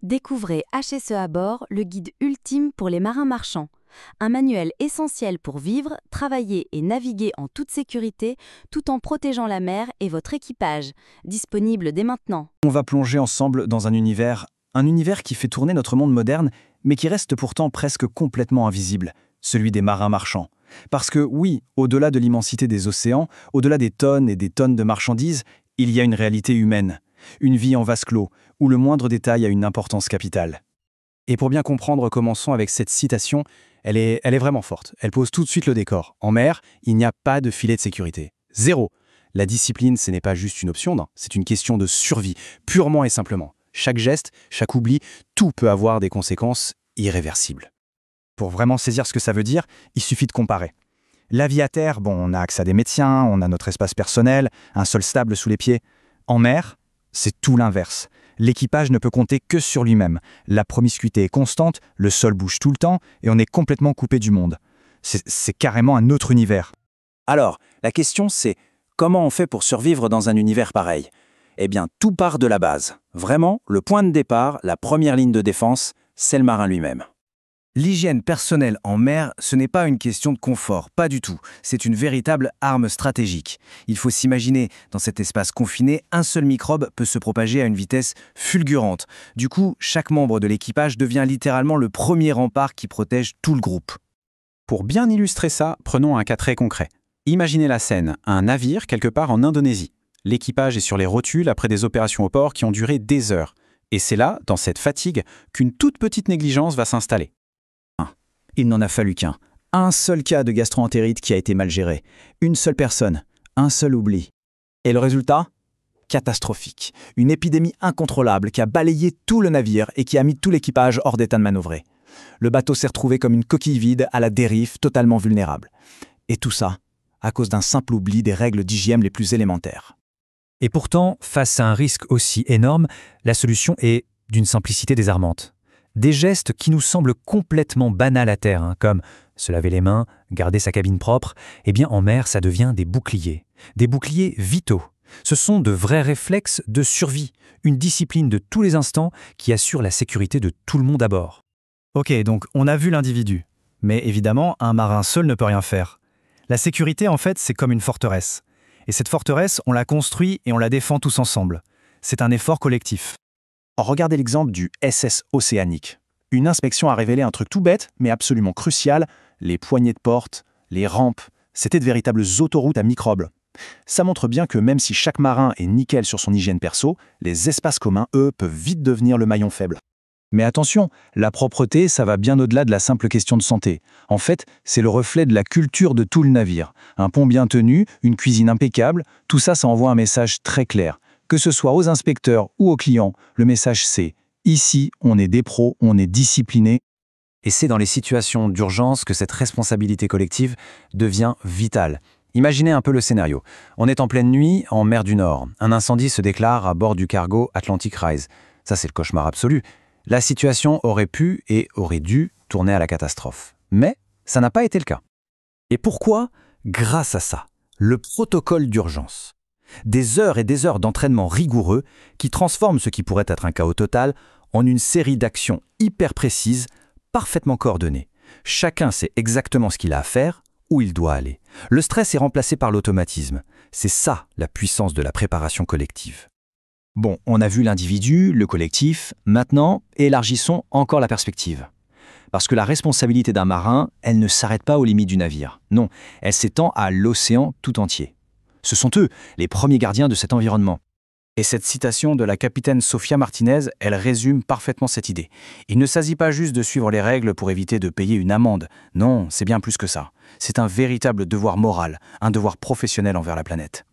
Découvrez HSE à bord, le guide ultime pour les marins marchands. Un manuel essentiel pour vivre, travailler et naviguer en toute sécurité tout en protégeant la mer et votre équipage. Disponible dès maintenant. On va plonger ensemble dans un univers qui fait tourner notre monde moderne, mais qui reste pourtant presque complètement invisible, celui des marins marchands. Parce que oui, au-delà de l'immensité des océans, au-delà des tonnes et des tonnes de marchandises, il y a une réalité humaine, une vie en vase clos, où le moindre détail a une importance capitale. Et pour bien comprendre, commençons avec cette citation. Elle est vraiment forte. Elle pose tout de suite le décor. En mer, il n'y a pas de filet de sécurité. Zéro. La discipline, ce n'est pas juste une option, non. C'est une question de survie, purement et simplement. Chaque geste, chaque oubli, tout peut avoir des conséquences irréversibles. Pour vraiment saisir ce que ça veut dire, il suffit de comparer. La vie à terre, on a accès à des médecins, on a notre espace personnel, un sol stable sous les pieds. En mer, c'est tout l'inverse. L'équipage ne peut compter que sur lui-même. La promiscuité est constante, le sol bouge tout le temps et on est complètement coupé du monde. C'est carrément un autre univers. Alors, la question c'est, comment on fait pour survivre dans un univers pareil ? Eh bien, tout part de la base. Vraiment, le point de départ, la première ligne de défense, c'est le marin lui-même. L'hygiène personnelle en mer, ce n'est pas une question de confort, pas du tout. C'est une véritable arme stratégique. Il faut s'imaginer, dans cet espace confiné, un seul microbe peut se propager à une vitesse fulgurante. Du coup, chaque membre de l'équipage devient littéralement le premier rempart qui protège tout le groupe. Pour bien illustrer ça, prenons un cas très concret. Imaginez la scène, un navire quelque part en Indonésie. L'équipage est sur les rotules après des opérations au port qui ont duré des heures. Et c'est là, dans cette fatigue, qu'une toute petite négligence va s'installer. Il n'en a fallu qu'un. Un seul cas de gastro-entérite qui a été mal géré. Une seule personne. Un seul oubli. Et le résultat ? Catastrophique. Une épidémie incontrôlable qui a balayé tout le navire et qui a mis tout l'équipage hors d'état de manœuvrer. Le bateau s'est retrouvé comme une coquille vide à la dérive, totalement vulnérable. Et tout ça, à cause d'un simple oubli des règles d'hygiène les plus élémentaires. Et pourtant, face à un risque aussi énorme, la solution est d'une simplicité désarmante. Des gestes qui nous semblent complètement banals à terre, comme se laver les mains, garder sa cabine propre, en mer, ça devient des boucliers vitaux. Ce sont de vrais réflexes de survie, une discipline de tous les instants qui assure la sécurité de tout le monde à bord. Ok, donc on a vu l'individu. Mais évidemment, un marin seul ne peut rien faire. La sécurité, en fait, c'est comme une forteresse. Et cette forteresse, on la construit et on la défend tous ensemble. C'est un effort collectif. Regardez l'exemple du SS Océanique. Une inspection a révélé un truc tout bête, mais absolument crucial, les poignées de porte, les rampes, c'était de véritables autoroutes à microbes. Ça montre bien que même si chaque marin est nickel sur son hygiène perso, les espaces communs, eux, peuvent vite devenir le maillon faible. Mais attention, la propreté, ça va bien au-delà de la simple question de santé. En fait, c'est le reflet de la culture de tout le navire. Un pont bien tenu, une cuisine impeccable, tout ça, ça envoie un message très clair. Que ce soit aux inspecteurs ou aux clients, le message c'est « Ici, on est des pros, on est disciplinés ». Et c'est dans les situations d'urgence que cette responsabilité collective devient vitale. Imaginez un peu le scénario. On est en pleine nuit, en mer du Nord. Un incendie se déclare à bord du cargo Atlantic Rise. Ça, c'est le cauchemar absolu. La situation aurait pu et aurait dû tourner à la catastrophe. Mais ça n'a pas été le cas. Et pourquoi ? Grâce à ça, le protocole d'urgence. Des heures et des heures d'entraînement rigoureux qui transforment ce qui pourrait être un chaos total en une série d'actions hyper précises, parfaitement coordonnées. Chacun sait exactement ce qu'il a à faire, où il doit aller. Le stress est remplacé par l'automatisme. C'est ça la puissance de la préparation collective. Bon, on a vu l'individu, le collectif, maintenant, élargissons encore la perspective. Parce que la responsabilité d'un marin, elle ne s'arrête pas aux limites du navire. Non, elle s'étend à l'océan tout entier. Ce sont eux, les premiers gardiens de cet environnement. Et cette citation de la capitaine Sofia Martinez, elle résume parfaitement cette idée. Il ne s'agit pas juste de suivre les règles pour éviter de payer une amende. Non, c'est bien plus que ça. C'est un véritable devoir moral, un devoir professionnel envers la planète.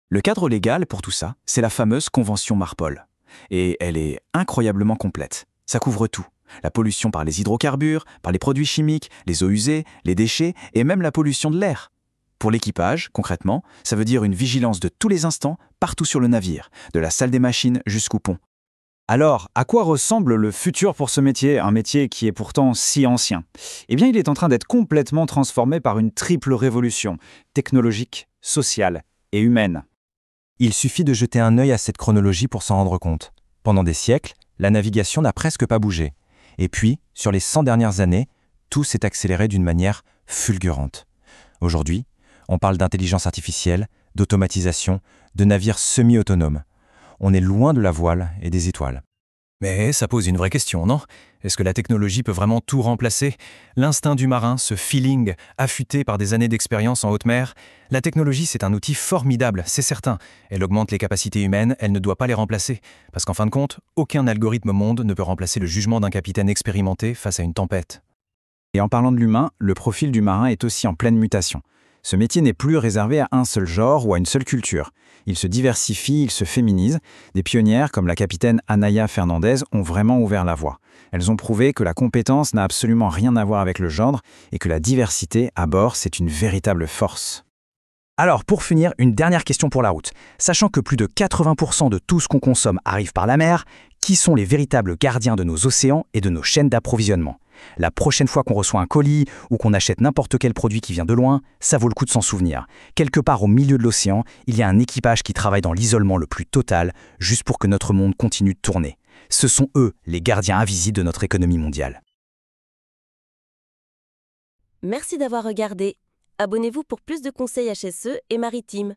Le cadre légal pour tout ça, c'est la fameuse Convention Marpol. Et elle est incroyablement complète. Ça couvre tout. La pollution par les hydrocarbures, par les produits chimiques, les eaux usées, les déchets et même la pollution de l'air. Pour l'équipage, concrètement, ça veut dire une vigilance de tous les instants, partout sur le navire, de la salle des machines jusqu'au pont. Alors, à quoi ressemble le futur pour ce métier, un métier qui est pourtant si ancien ? Eh bien, il est en train d'être complètement transformé par une triple révolution, technologique, sociale et humaine. Il suffit de jeter un œil à cette chronologie pour s'en rendre compte. Pendant des siècles, la navigation n'a presque pas bougé. Et puis, sur les 100 dernières années, tout s'est accéléré d'une manière fulgurante. Aujourd'hui, on parle d'intelligence artificielle, d'automatisation, de navires semi-autonomes. On est loin de la voile et des étoiles. Mais ça pose une vraie question, non? Est-ce que la technologie peut vraiment tout remplacer? L'instinct du marin, ce feeling affûté par des années d'expérience en haute mer? La technologie, c'est un outil formidable, c'est certain. Elle augmente les capacités humaines, elle ne doit pas les remplacer. Parce qu'en fin de compte, aucun algorithme au monde ne peut remplacer le jugement d'un capitaine expérimenté face à une tempête. Et en parlant de l'humain, le profil du marin est aussi en pleine mutation. Ce métier n'est plus réservé à un seul genre ou à une seule culture. Il se diversifie, il se féminise. Des pionnières comme la capitaine Anaya Fernandez ont vraiment ouvert la voie. Elles ont prouvé que la compétence n'a absolument rien à voir avec le genre et que la diversité à bord, c'est une véritable force. Alors, pour finir, une dernière question pour la route. Sachant que plus de 80% de tout ce qu'on consomme arrive par la mer, qui sont les véritables gardiens de nos océans et de nos chaînes d'approvisionnement? La prochaine fois qu'on reçoit un colis ou qu'on achète n'importe quel produit qui vient de loin, ça vaut le coup de s'en souvenir. Quelque part au milieu de l'océan, il y a un équipage qui travaille dans l'isolement le plus total, juste pour que notre monde continue de tourner. Ce sont eux, les gardiens invisibles de notre économie mondiale. Merci d'avoir regardé. Abonnez-vous pour plus de conseils HSE et maritimes.